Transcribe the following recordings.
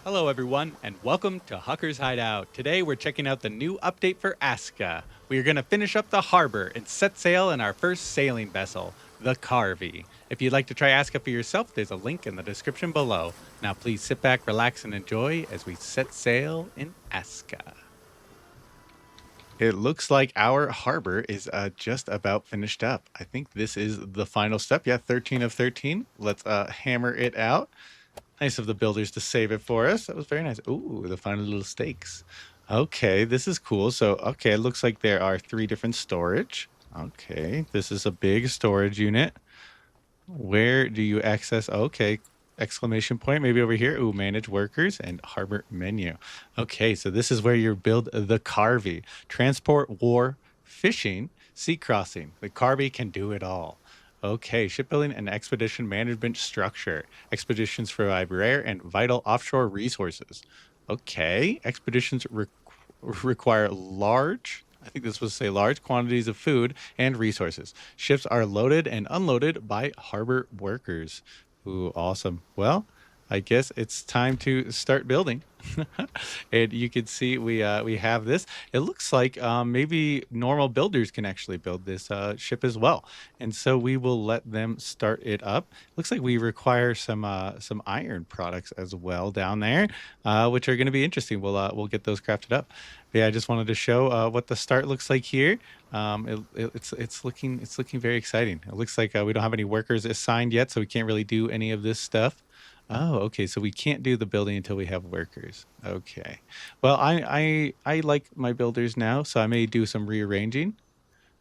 Hello, everyone, and welcome to Hucker's Hideout. Today, we're checking out the new update for ASKA. We are going to finish up the harbor and set sail in our first sailing vessel, the Karvi. If you'd like to try ASKA for yourself, there's a link in the description below. Now, please sit back, relax, and enjoy as we set sail in ASKA. It looks like our harbor is just about finished up. I think this is the final step. Yeah, 13 of 13. Let's hammer it out. Nice of the builders to save it for us. That was very nice. Ooh, the final little stakes. Okay, this is cool. So, okay, it looks like there are three different storage. Okay, this is a big storage unit. Where do you access? Okay, exclamation point, maybe over here. Ooh, manage workers and harbor menu. Okay, so this is where you build the Karvi. Transport, war, fishing, sea crossing. The Karvi can do it all. Okay, shipbuilding and expedition management structure. Expeditions provide rare and vital offshore resources. Okay, expeditions require large, I think this was say large quantities of food and resources. Ships are loaded and unloaded by harbor workers. Ooh, awesome. Well, I guess it's time to start building. And you can see we have this. It looks like maybe normal builders can actually build this ship as well. And so we will let them start it up. Looks like we require some iron products as well down there, which are going to be interesting. We'll get those crafted up. But yeah, I just wanted to show what the start looks like here. It's looking very exciting. It looks like we don't have any workers assigned yet, so we can't really do any of this stuff. Oh, okay. So we can't do the building until we have workers. Okay. Well, I like my builders now, so I may do some rearranging.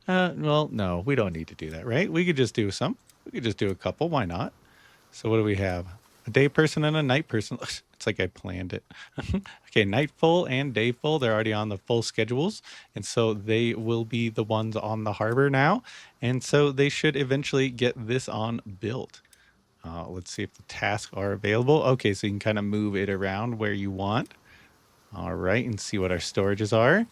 Well, no, we don't need to do that, right? We could just do some. We could just do a couple. Why not? So what do we have? A day person and a night person. It's like I planned it. Okay, night full and day full. They're already on the full schedules, and so they will be the ones on the harbor now. And so they should eventually get this on built. Let's see if the tasks are available. Okay, so you can kind of move it around where you want. All right, and see what our storages are.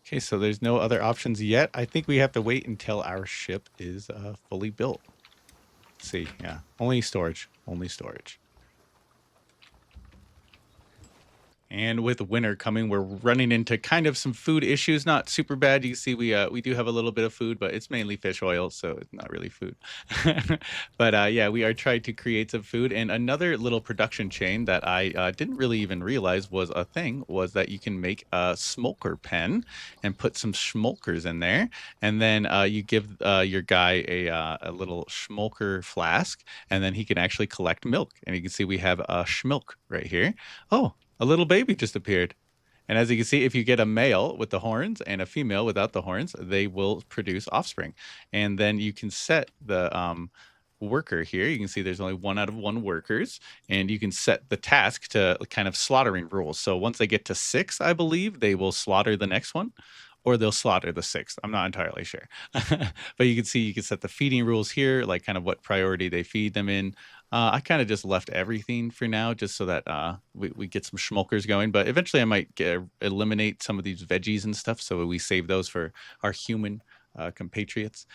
Okay, so there's no other options yet. I think we have to wait until our ship is fully built. Let's see, yeah, only storage, only storage. And with winter coming, we're running into kind of some food issues. Not super bad. You can see we do have a little bit of food, but it's mainly fish oil, so it's not really food. But yeah, we are trying to create some food. And another little production chain that I didn't really even realize was a thing was that you can make a smoker pen and put some smokers in there, and then you give your guy a little smoker flask, and then he can actually collect milk. And you can see we have a schmilk right here. Oh, a little baby just appeared. And as you can see, if you get a male with the horns and a female without the horns, they will produce offspring. And then you can set the worker here. You can see there's only 1 out of 1 workers, and you can set the task to kind of slaughtering rules. So once they get to 6, I believe, they will slaughter the next one. Or they'll slaughter the 6th. I'm not entirely sure. But you can see you can set the feeding rules here, like kind of what priority they feed them in. I kind of just left everything for now, just so that we get some schmolkers going. But eventually, I might eliminate some of these veggies and stuff, so we save those for our human compatriots.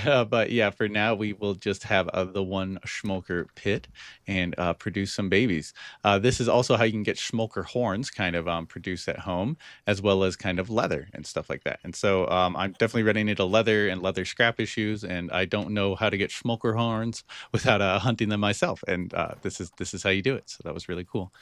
But yeah, for now, we will just have the 1 schmoker pit and produce some babies. This is also how you can get schmoker horns kind of produced at home, as well as kind of leather and stuff like that. And so I'm definitely running into leather and leather scrap issues, and I don't know how to get schmoker horns without hunting them myself. And this is how you do it. So that was really cool.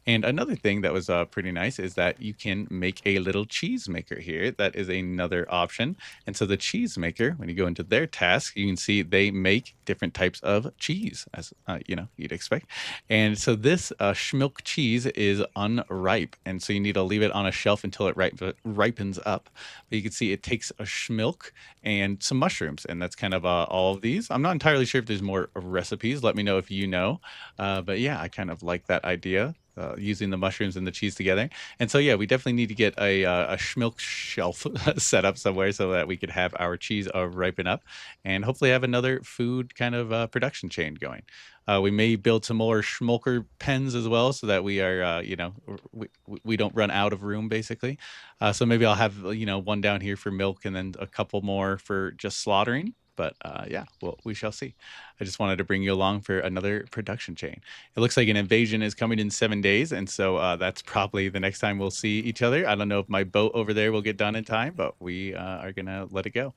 And another thing that was pretty nice is that you can make a little cheese maker here. That is another option. And so the cheese maker, when you go into their task, you can see they make different types of cheese, as you'd expect. And so this schmilk cheese is unripe, and so you need to leave it on a shelf until it ripens up. But you can see it takes a schmilk and some mushrooms, and that's kind of all of these. I'm not entirely sure if there's more recipes. Let me know if you know. But yeah, I kind of like that idea, using the mushrooms and the cheese together. And so, yeah, we definitely need to get a schmilk shelf set up somewhere so that we could have our cheese ripen up and hopefully have another food kind of production chain going. We may build some more schmolker pens as well so that we are, we don't run out of room basically. So maybe I'll have, 1 down here for milk and then a couple more for just slaughtering. But yeah, well, we shall see. I just wanted to bring you along for another production chain. It looks like an invasion is coming in 7 days, and so that's probably the next time we'll see each other. I don't know if my boat over there will get done in time, but we are gonna let it go.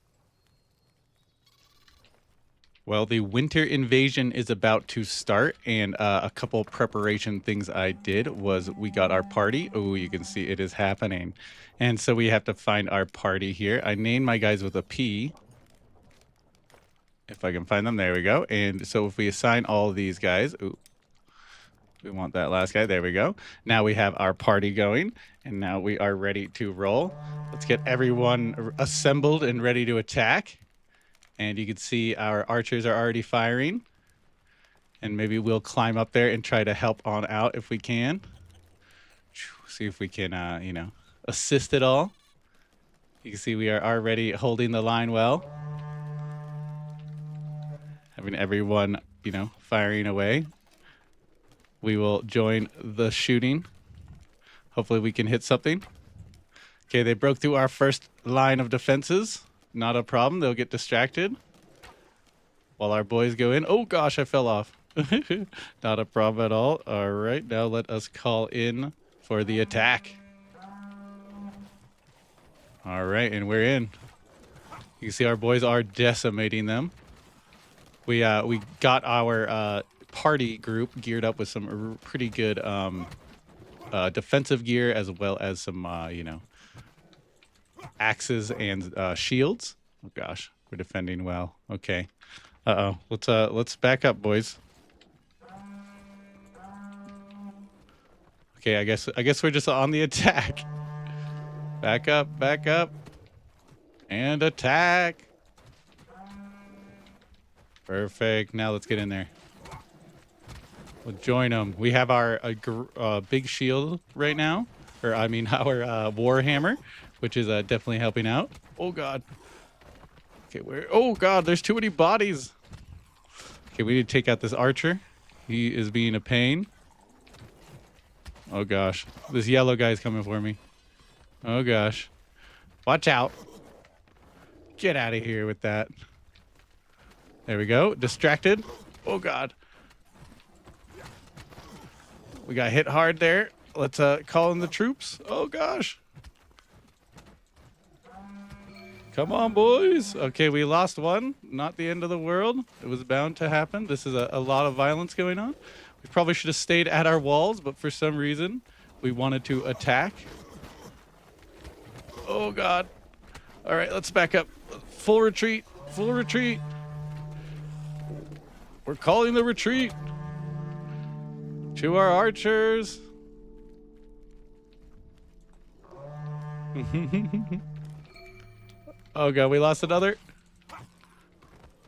Well, the winter invasion is about to start, and a couple preparation things I did was we got our party. Oh, you can see it is happening. And so we have to find our party here. I named my guys with a P. If I can find them, there we go. And so if we assign all of these guys, ooh, we want that last guy. There we go. Now we have our party going, and now we are ready to roll. Let's get everyone assembled and ready to attack. And you can see our archers are already firing. And maybe we'll climb up there and try to help on out if we can. See if we can, assist at all. You can see we are already holding the line well. Having everyone, firing away. We will join the shooting. Hopefully we can hit something. Okay, they broke through our first line of defenses. Not a problem. They'll get distracted while our boys go in. Oh, gosh, I fell off. Not a problem at all. All right, now let us call in for the attack. All right, and we're in. You can see our boys are decimating them. We got our party group geared up with some pretty good defensive gear, as well as some axes and shields. Oh gosh, we're defending well. Okay. Let's back up, boys. Okay, I guess we're just on the attack. Back up, and attack. Perfect. Now let's get in there. We'll join them. We have our big shield right now, or I mean our warhammer, which is definitely helping out. Oh god. Okay, oh god, there's too many bodies. Okay, we need to take out this archer. He is being a pain. Oh gosh, this yellow guy's coming for me. Oh gosh, watch out. Get out of here with that. There we go. Distracted. Oh god. We got hit hard there. Let's call in the troops. Oh gosh. Come on, boys. Okay, we lost one. Not the end of the world. It was bound to happen. This is a lot of violence going on. We probably should have stayed at our walls, but for some reason, we wanted to attack. Oh god. All right, let's back up. Full retreat. Full retreat. We're calling the retreat to our archers. Oh god, we lost another.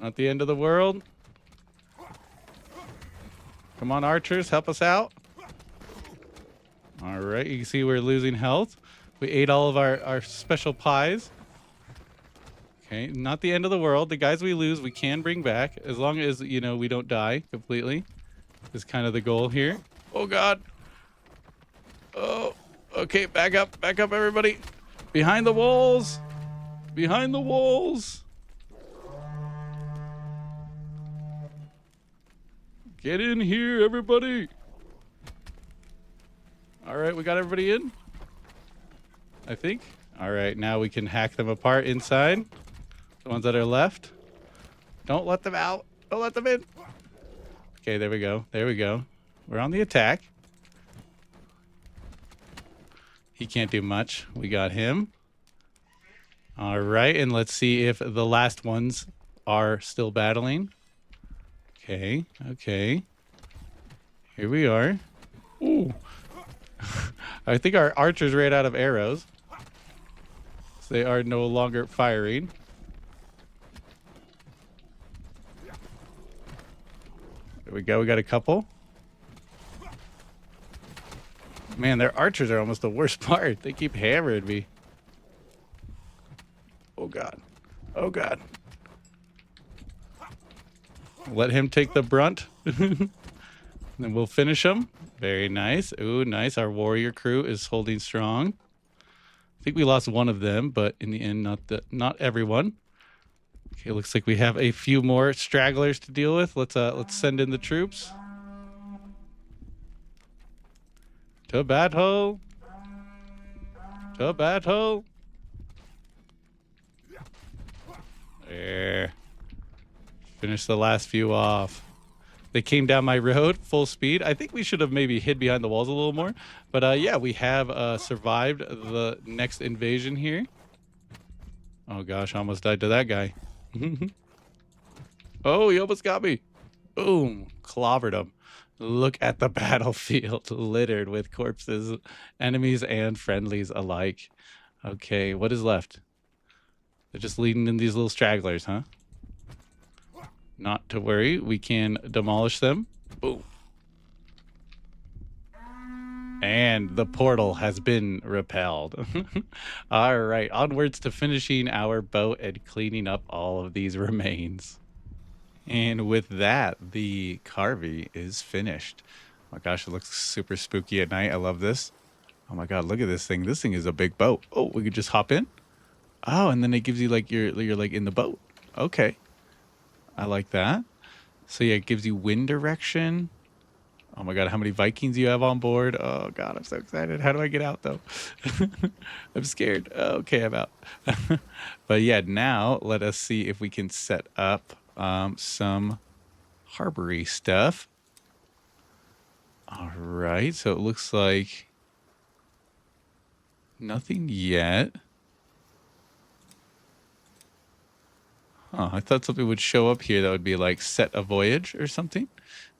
Not the end of the world. Come on, archers, help us out. All right, you can see we're losing health. We ate all of our special pies. Okay, not the end of the world. The guys we lose, we can bring back, as long as, we don't die completely. Is kind of the goal here. Oh, God. Oh, okay, back up, everybody. Behind the walls. Behind the walls. Get in here, everybody. All right, we got everybody in, I think. All right, now we can hack them apart inside. The ones that are left. Don't let them out. Don't let them in. Okay, there we go. There we go. We're on the attack. He can't do much. We got him. All right, and let's see if the last ones are still battling. Okay, okay. Here we are. Ooh. I think our archers ran out of arrows. So they are no longer firing. There we go. We got a couple. Man, their archers are almost the worst part. They keep hammering me. Oh, God. Oh, God. Let him take the brunt. Then we'll finish him. Very nice. Ooh, nice. Our warrior crew is holding strong. I think we lost one of them, but in the end, not everyone. Okay, looks like we have a few more stragglers to deal with. Let's send in the troops. To battle. To battle. There. Finish the last few off. They came down my road full speed. I think we should have maybe hid behind the walls a little more. But yeah, we have survived the next invasion here. Oh gosh, I almost died to that guy. Oh, he almost got me. Boom, clobbered him. Look at the battlefield littered with corpses, enemies and friendlies alike. Okay, what is left? They're just leading in these little stragglers, huh? Not to worry, we can demolish them. Boom. And the portal has been repelled. All right, onwards to finishing our boat and cleaning up all of these remains. And with that, the Karvi is finished. Oh my gosh, it looks super spooky at night. I love this. Oh my god, look at this thing. This thing is a big boat. Oh, we could just hop in. Oh, and then it gives you like you're like in the boat. Okay. I like that. So yeah, it gives you wind direction. Oh my god, how many Vikings you have on board? Oh god, I'm so excited. How do I get out though? I'm scared. Okay, I'm out. But yeah, now let us see if we can set up some harbory stuff. All right, so it looks like nothing yet. Huh, I thought something would show up here that would be like set a voyage or something.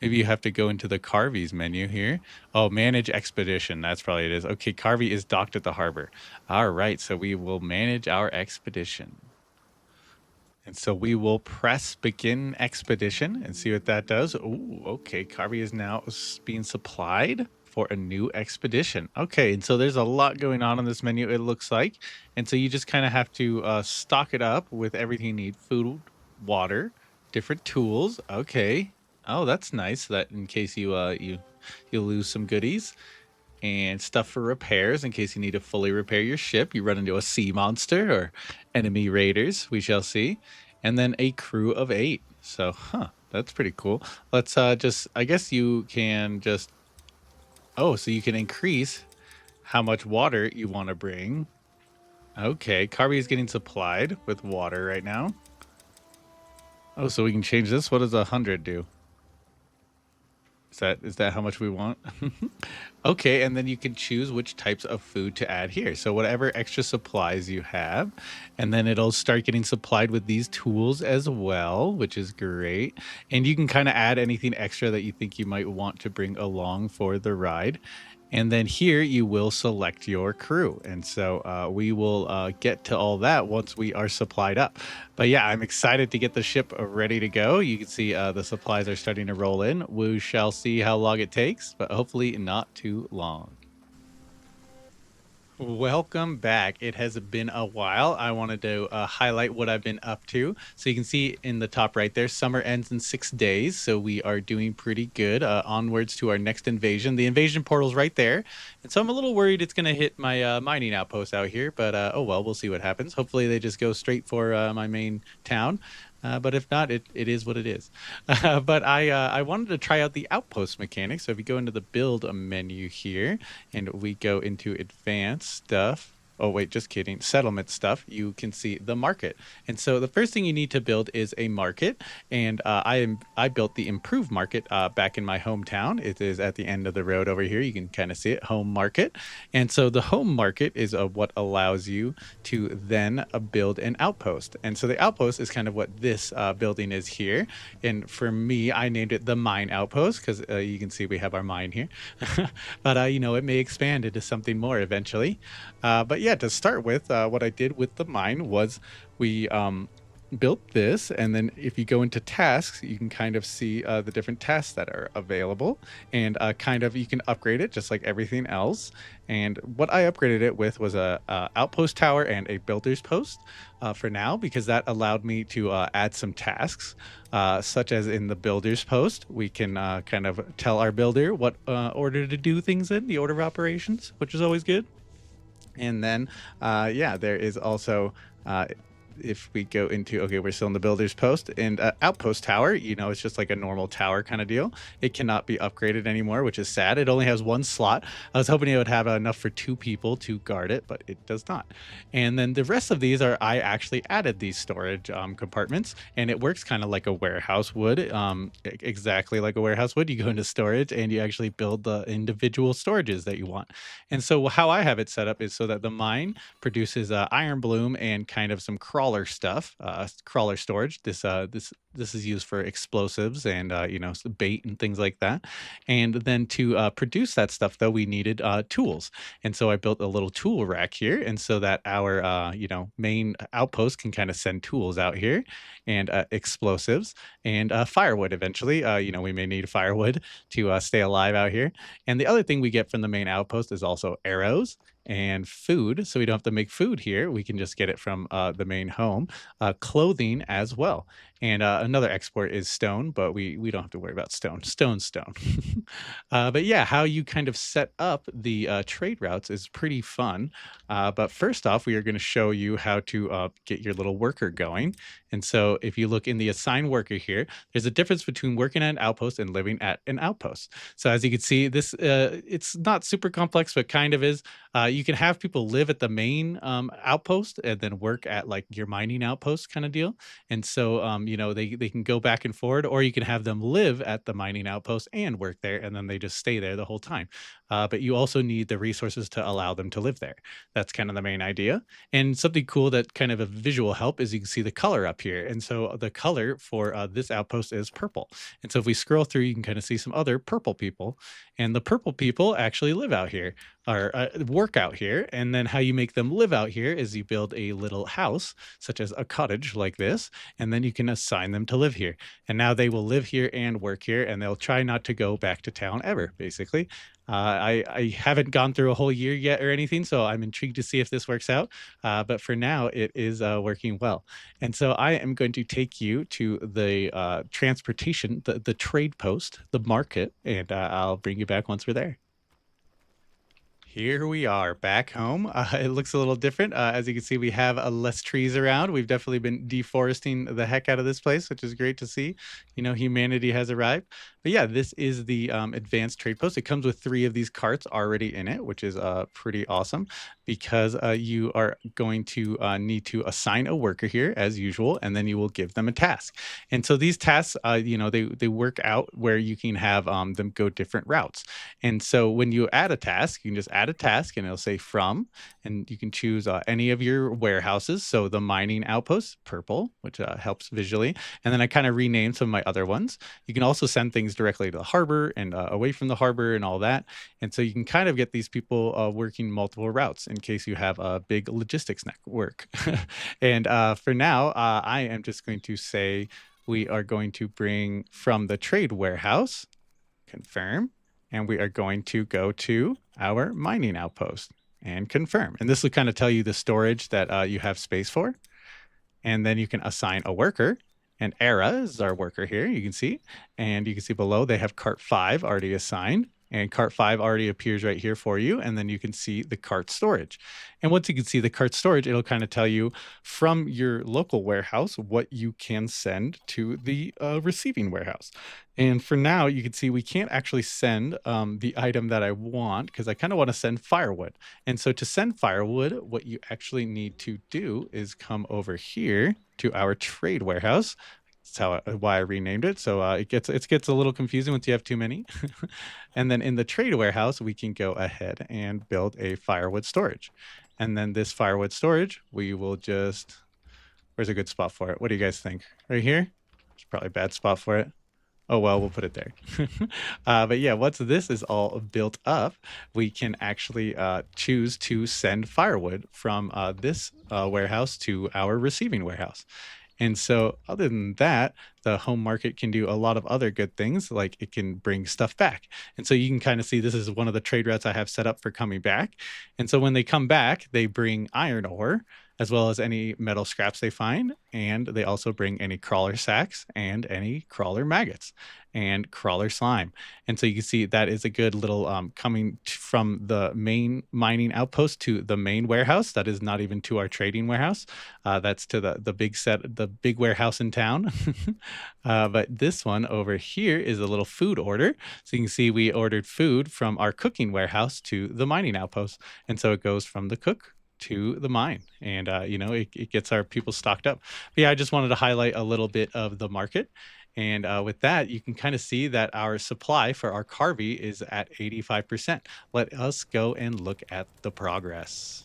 Maybe you have to go into the Karvi's menu here. Oh, manage expedition. That's probably it is. Okay, Karvi is docked at the harbor. All right, so we will manage our expedition. And so we will press begin expedition and see what that does. Oh, okay. Karvi is now being supplied for a new expedition. Okay, and so there's a lot going on this menu, it looks like. And so you just kind of have to stock it up with everything you need. Food, water, different tools. Okay. Oh, that's nice. That in case you lose some goodies. And stuff for repairs in case you need to fully repair your ship. You run into a sea monster or enemy raiders, we shall see. And then a crew of 8. So, that's pretty cool. Let's just, I guess you can just, oh, so you can increase how much water you want to bring. Okay, Karvi is getting supplied with water right now. Oh, so we can change this. What does 100 do? Is that how much we want? Okay, and then you can choose which types of food to add here. So whatever extra supplies you have, and then it'll start getting supplied with these tools as well, which is great. And you can kind of add anything extra that you think you might want to bring along for the ride. And then here you will select your crew. And so we will get to all that once we are supplied up. But yeah, I'm excited to get the ship ready to go. You can see the supplies are starting to roll in. We shall see how long it takes, but hopefully not too long. Welcome back. It has been a while. I wanted to highlight what I've been up to. So you can see in the top right there, summer ends in 6 days. So we are doing pretty good. Onwards to our next invasion. The invasion portal's right there. And so I'm a little worried it's going to hit my mining outpost out here. But oh well, we'll see what happens. Hopefully they just go straight for my main town. But if not, it is what it is. But I wanted to try out the outpost mechanic. So if you go into the build menu here and we go into advanced stuff. Oh, wait, just kidding. Settlement stuff. You can see the market. And so the first thing you need to build is a market. And I built the improved market back in my hometown. It is at the end of the road over here. You can kind of see it, home market. And so the home market is what allows you to then build an outpost. And so the outpost is kind of what this building is here. And for me, I named it the mine outpost because you can see we have our mine here. But, you know, it may expand into something more eventually. But yeah, to start with, what I did with the mine was we built this, and then if you go into tasks, you can kind of see the different tasks that are available, and kind of you can upgrade it just like everything else. And what I upgraded it with was a outpost tower and a builder's post for now, because that allowed me to add some tasks, such as in the builder's post, we can kind of tell our builder what order to do things in, the order of operations, which is always good. And then, yeah, there is also if we go into, okay, we're still in the builder's post and outpost tower, it's just like a normal tower kind of deal. It cannot be upgraded anymore, which is sad. It only has one slot. I was hoping it would have enough for two people to guard it, but it does not. And then the rest of these are, I actually added these storage compartments, and it works kind of like a warehouse would, exactly like a warehouse would. You go into storage and you actually build the individual storages that you want. And so how I have it set up is so that the mine produces iron bloom and kind of some crawler stuff, crawler storage. This is used for explosives and some bait and things like that. And then to produce that stuff, though, we needed tools, and so I built a little tool rack here, and so that our main outpost can kind of send tools out here and explosives and firewood. Eventually, we may need firewood to stay alive out here. And the other thing we get from the main outpost is also arrows and food. So we don't have to make food here. We can just get it from the main home. Clothing as well. And another export is stone, but we don't have to worry about stone. Stone. But yeah, how you kind of set up the trade routes is pretty fun. But first off, we are going to show you how to get your little worker going. And so if you look in the assign worker here, there's a difference between working at an outpost and living at an outpost. So as you can see, this it's not super complex, but kind of is. You can have people live at the main outpost and then work at like your mining outpost kind of deal. And so, they can go back and forward, or you can have them live at the mining outpost and work there, and then they just stay there the whole time. But you also need the resources to allow them to live there. That's kind of the main idea. And something cool that kind of a visual help is you can see the color up here. And so the color for this outpost is purple. And so if we scroll through, you can kind of see some other purple people. And the purple people actually live out here or work out here. And then how you make them live out here is you build a little house, such as a cottage like this, and then you can assign them to live here. And now they will live here and work here, and they'll try not to go back to town ever, basically. I haven't gone through a whole year yet or anything, so I'm intrigued to see if this works out. But for now, it is working well. And so I am going to take you to the transportation, the trade post, the market, and I'll bring you back once we're there. Here we are back home. It looks a little different. As you can see, we have less trees around. We've definitely been deforesting the heck out of this place, which is great to see. Humanity has arrived. But yeah, this is the advanced trade post. It comes with 3 of these carts already in it, which is pretty awesome because you are going to need to assign a worker here as usual, and then you will give them a task. And so these tasks, they work out where you can have them go different routes. And so when you add a task, you can just add a task and it'll say from, and you can choose any of your warehouses. So the mining outpost, purple, which helps visually. And then I kind of renamed some of my other ones. You can also send things directly to the harbor and away from the harbor and all that. And so you can kind of get these people working multiple routes in case you have a big logistics network. And for now, I am just going to say we are going to bring from the trade warehouse, confirm, and we are going to go to our mining outpost and confirm. And this will kind of tell you the storage that you have space for. And then you can assign a worker. And Era is our worker here, you can see. And you can see below they have cart 5 already assigned. And cart 5 already appears right here for you. And then you can see the cart storage. And once you can see the cart storage, it'll kind of tell you from your local warehouse what you can send to the receiving warehouse. And for now, you can see we can't actually send the item that I want because I kind of want to send firewood. And so to send firewood, what you actually need to do is come over here to our trade warehouse. That's why I renamed it. So it gets a little confusing once you have too many. And then in the trade warehouse, we can go ahead and build a firewood storage. And then this firewood storage, we will just, where's a good spot for it? What do you guys think? Right here? It's probably a bad spot for it. Oh, well, we'll put it there. But yeah, once this is all built up, we can actually choose to send firewood from this warehouse to our receiving warehouse. And so other than that, the home market can do a lot of other good things, like it can bring stuff back. And so you can kind of see this is one of the trade routes I have set up for coming back. And so when they come back, they bring iron ore. as well as any metal scraps they find. And they also bring any crawler sacks and any crawler maggots and crawler slime. And so you can see that is a good little from the main mining outpost to the main warehouse. That is not even to our trading warehouse. That's to the big warehouse in town. But this one over here is a little food order. So you can see we ordered food from our cooking warehouse to the mining outpost. And so it goes from the cook to the mine, and it gets our people stocked up. But yeah, I just wanted to highlight a little bit of the market, and with that you can kind of see that our supply for our Karvi is at 85%. Let us go and look at the progress.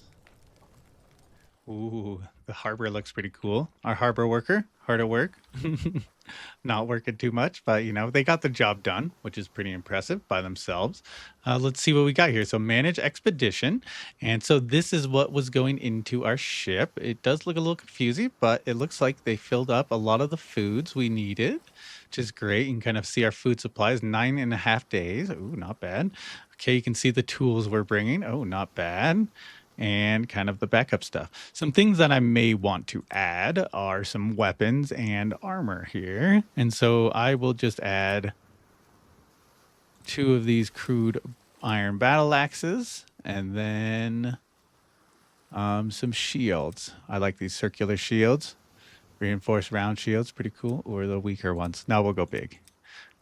Ooh, the harbor looks pretty cool. Our harbor worker, hard at work. Not working too much, but they got the job done, which is pretty impressive by themselves. Let's see what we got here. So manage expedition. And so this is what was going into our ship. It does look a little confusing, but it looks like they filled up a lot of the foods we needed, which is great. You can kind of see our food supplies, 9.5 days. Ooh, not bad. Okay, you can see the tools we're bringing. Oh, not bad, and kind of the backup stuff. Some things that I may want to add are some weapons and armor here. And so I will just add 2 of these crude iron battle axes, and then some shields. I like these circular shields. Reinforced round shields, pretty cool. Or the weaker ones. Now we'll go big.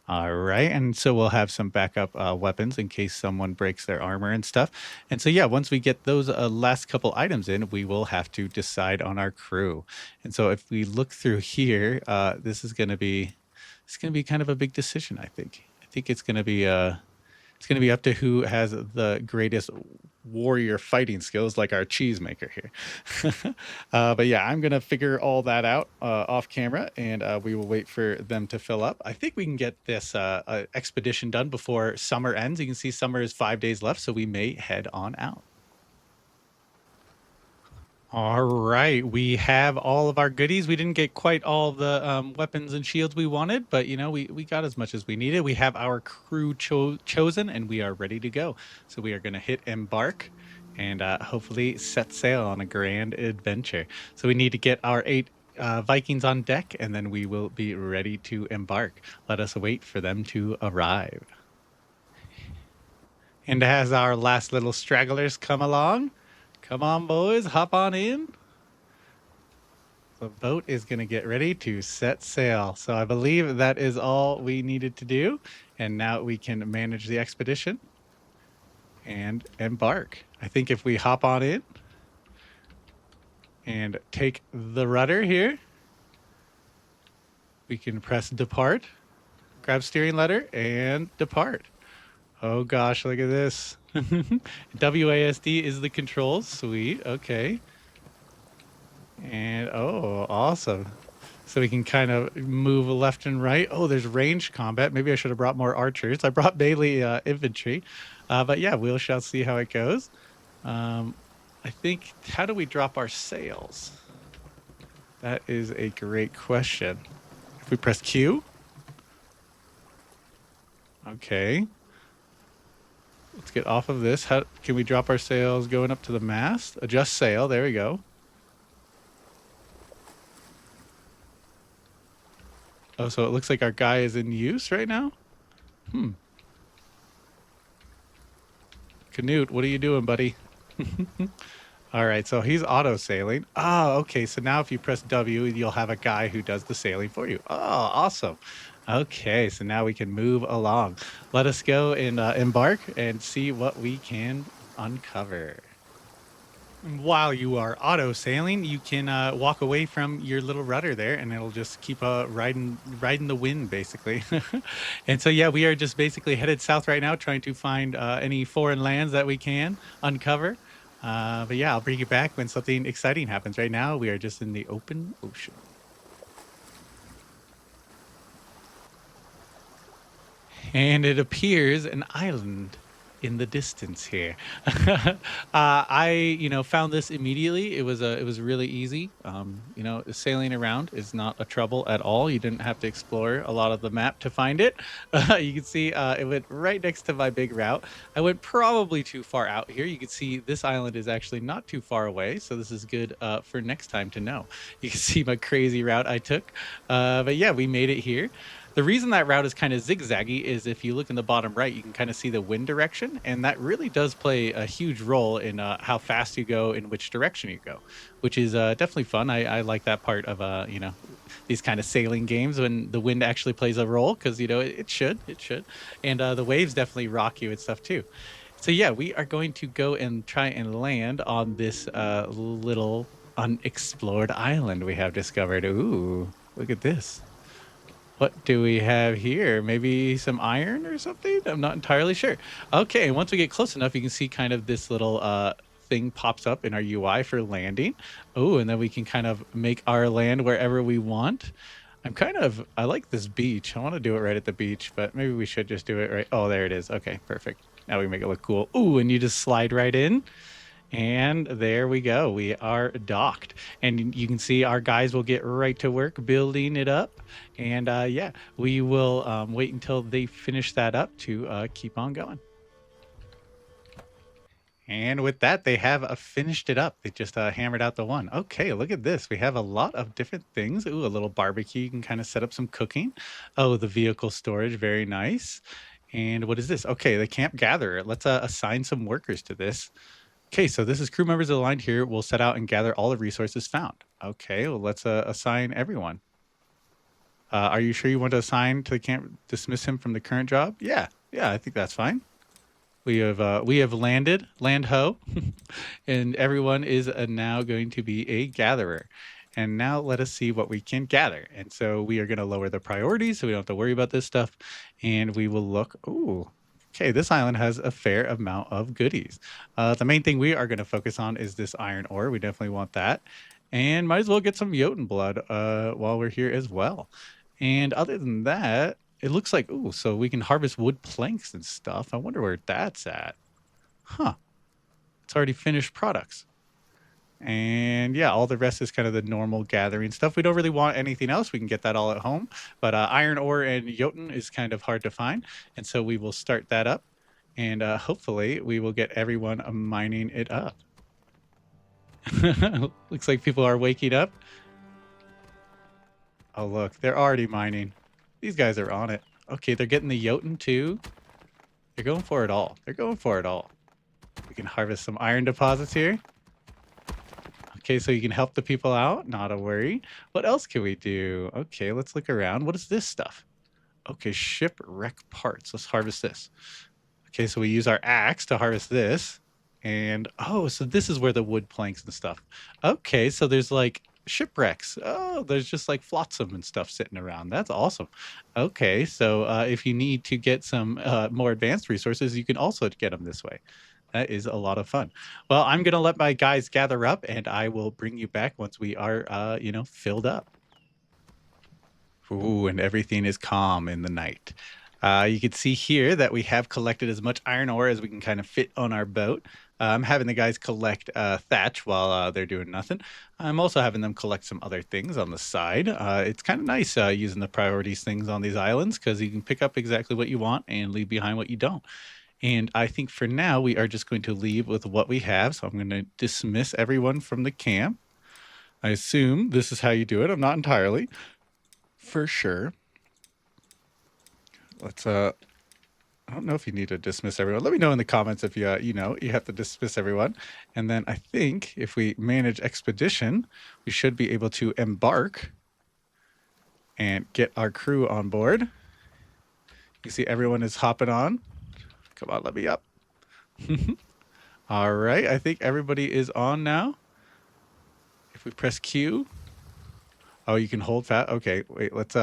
All right, and so we'll have some backup weapons in case someone breaks their armor and stuff. And so yeah, once we get those last couple items in, we will have to decide on our crew. And so if we look through here, this is going to be kind of a big decision. I think it's going to be up to who has the greatest warrior fighting skills, like our cheese maker here. But yeah, I'm going to figure all that out off camera, and we will wait for them to fill up. I think we can get this expedition done before summer ends. You can see summer is 5 days left, so we may head on out. All right, we have all of our goodies. We didn't get quite all the weapons and shields we wanted, but we got as much as we needed. We have our crew chosen, and we are ready to go. So we are going to hit embark and hopefully set sail on a grand adventure. So we need to get our 8 Vikings on deck, and then we will be ready to embark. Let us wait for them to arrive. And as our last little stragglers come along, come on, boys, hop on in. The boat is going to get ready to set sail. So I believe that is all we needed to do. And now we can manage the expedition and embark. I think if we hop on in and take the rudder here, we can press depart, grab steering letter, and depart. Oh gosh, look at this. WASD is the controls. Sweet. Okay. And oh, awesome. So we can kind of move left and right. Oh, there's ranged combat. Maybe I should have brought more archers. I brought melee infantry. But yeah, we shall see how it goes. I think, how do we drop our sails? That is a great question. If we press Q. Okay. Let's get off of this. How can we drop our sails going up to the mast? Adjust sail. There we go. Oh, so it looks like our guy is in use right now? Canute, what are you doing, buddy? All right, so he's auto sailing. Oh, okay. So now if you press W, you'll have a guy who does the sailing for you. Oh, awesome. Okay, so now we can move along. Let us go and embark and see what we can uncover. While you are auto sailing, you can walk away from your little rudder there, and it'll just keep riding the wind, basically. And so, yeah, we are just basically headed south right now, trying to find any foreign lands that we can uncover. But yeah, I'll bring you back when something exciting happens. Right now, we are just in the open ocean. And it appears an island. in the distance here. I, found this immediately. It was really easy. Sailing around is not a trouble at all. You didn't have to explore a lot of the map to find it. You can see it went right next to my big route. I went probably too far out here. You can see this island is actually not too far away, so this is good for next time to know. You can see my crazy route I took. But yeah, we made it here. The reason that route is kind of zigzaggy is if you look in the bottom right, you can kind of see the wind direction, and that really does play a huge role in how fast you go in which direction you go, which is definitely fun. I like that part of these kind of sailing games when the wind actually plays a role because it should, and the waves definitely rock you and stuff too. So yeah, we are going to go and try and land on this little unexplored island we have discovered. Ooh, look at this. What do we have here? Maybe some iron or something? I'm not entirely sure. Okay, and once we get close enough, you can see kind of this little thing pops up in our UI for landing. Oh, and then we can kind of make our land wherever we want. I like this beach. I want to do it right at the beach, but maybe we should just do it right. Oh, there it is. Okay, perfect. Now we make it look cool. Ooh, and you just slide right in. And there we go. We are docked. And you can see our guys will get right to work building it up. And yeah, we will wait until they finish that up to keep on going. And with that, they have finished it up. They just hammered out the one. Okay, look at this. We have a lot of different things. Ooh, a little barbecue. You can kind of set up some cooking. Oh, the vehicle storage. Very nice. And what is this? Okay, the camp gatherer. Let's assign some workers to this. Okay, so this is crew members aligned here. We'll set out and gather all the resources found. Okay, well, let's assign everyone. Are you sure you want to assign to the camp, dismiss him from the current job? Yeah, I think that's fine. We have landed, land ho, and everyone is now going to be a gatherer. And now let us see what we can gather. And so we are going to lower the priorities so we don't have to worry about this stuff. And we will look. Ooh, okay, this island has a fair amount of goodies. The main thing we are going to focus on is this iron ore. We definitely want that. And might as well get some Jotun blood while we're here as well. And other than that, it looks like, ooh, so we can harvest wood planks and stuff. I wonder where that's at. Huh. It's already finished products. And yeah, all the rest is kind of the normal gathering stuff. We don't really want anything else. We can get that all at home. But iron ore and Jotun is kind of hard to find. And so we will start that up. And hopefully we will get everyone mining it up. Looks like people are waking up. Oh, look, they're already mining. These guys are on it. Okay, they're getting the Jotun too. They're going for it all. They're going for it all. We can harvest some iron deposits here. Okay, so you can help the people out. Not a worry. What else can we do? Okay, let's look around. What is this stuff? Okay, shipwreck parts. Let's harvest this. Okay, so we use our axe to harvest this. And, oh, so this is where the wood planks and stuff. Okay, so there's like shipwrecks. Oh, there's just like flotsam and stuff sitting around. That's awesome. Okay, so if you need to get some more advanced resources, you can also get them this way. That is a lot of fun. Well, I'm going to let my guys gather up and I will bring you back once we are, filled up. Ooh, and everything is calm in the night. You can see here that we have collected as much iron ore as we can kind of fit on our boat. I'm having the guys collect thatch while they're doing nothing. I'm also having them collect some other things on the side. It's kind of nice using the priorities things on these islands because you can pick up exactly what you want and leave behind what you don't. And I think for now, we are just going to leave with what we have. So I'm going to dismiss everyone from the camp. I assume this is how you do it. I'm not entirely for sure. Let's I don't know if you need to dismiss everyone. Let me know in the comments if you you have to dismiss everyone. And then I think if we manage expedition, we should be able to embark and get our crew on board. You see everyone is hopping on. Come on, let me up. All right, I think everybody is on now. If we press Q. Oh, you can hold fast. Okay, wait, let's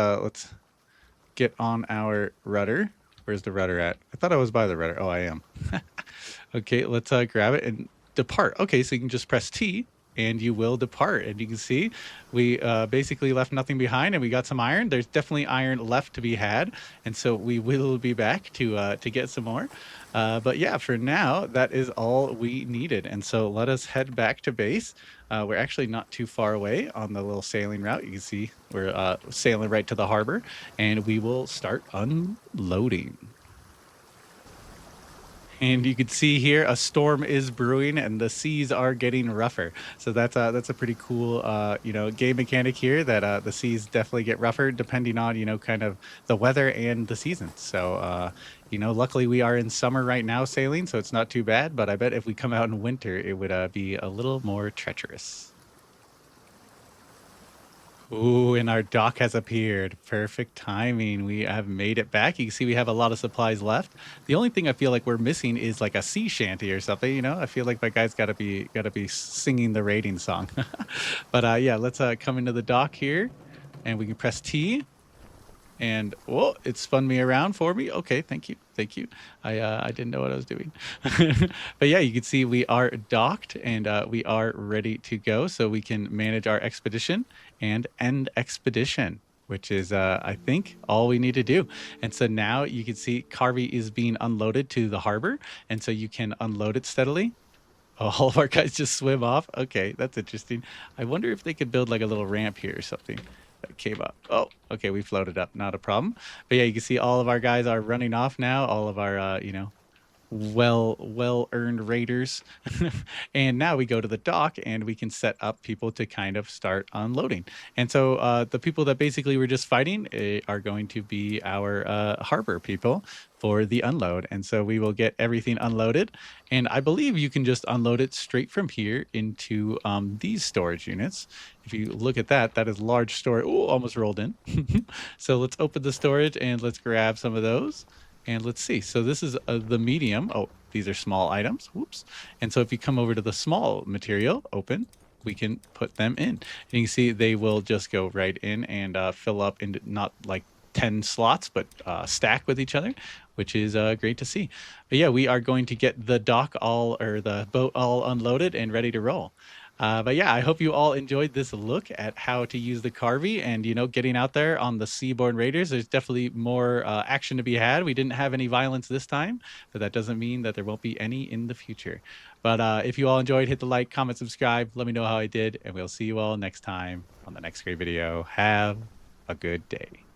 get on our rudder. Where's the rudder at? I thought I was by the rudder. Oh, I am. Okay, let's grab it and depart. Okay, so you can just press T and you will depart. And you can see we basically left nothing behind, and we got some iron. There's definitely iron left to be had, and so we will be back to get some more. But yeah, for now, that is all we needed. And so let us head back to base. We're actually not too far away on the little sailing route. You can see we're sailing right to the harbor, and we will start unloading. And you can see here a storm is brewing and the seas are getting rougher. So that's a pretty cool game mechanic here that the seas definitely get rougher depending on kind of the weather and the season. So luckily we are in summer right now sailing, so it's not too bad. But I bet if we come out in winter, it would be a little more treacherous. Ooh, and our dock has appeared. Perfect timing. We have made it back. You can see we have a lot of supplies left. The only thing I feel like we're missing is like a sea shanty or something, I feel like my guy's gotta be singing the raiding song. But yeah, let's come into the dock here and we can press T and oh, it spun me around for me. Okay, thank you, thank you. I didn't know what I was doing, but yeah, you can see we are docked and we are ready to go, so we can manage our expedition and end expedition, which is I think all we need to do. And so now you can see Karvi is being unloaded to the harbor, and so you can unload it steadily. Oh, all of our guys just swim off. Okay, that's interesting. I wonder if they could build like a little ramp here or something that came up. Oh, okay, we floated up. Not a problem. But yeah, you can see all of our guys are running off now. All of our, well earned raiders. And now we go to the dock and we can set up people to kind of start unloading. And so the people that basically were just fighting are going to be our harbor people for the unload. And so we will get everything unloaded. And I believe you can just unload it straight from here into these storage units. If you look at that, that is large storage. Oh, almost rolled in. So let's open the storage and let's grab some of those. And let's see. So this is the medium. Oh, these are small items. Whoops. And so if you come over to the small material, open, we can put them in. And you can see they will just go right in and fill up into not like 10 slots, but stack with each other, which is great to see. But yeah, we are going to get the dock all or the boat all unloaded and ready to roll. But yeah, I hope you all enjoyed this look at how to use the Karvi and, getting out there on the Seaborne Raiders. There's definitely more action to be had. We didn't have any violence this time, but that doesn't mean that there won't be any in the future. But if you all enjoyed, hit the like, comment, subscribe. Let me know how I did, and we'll see you all next time on the next great video. Have a good day.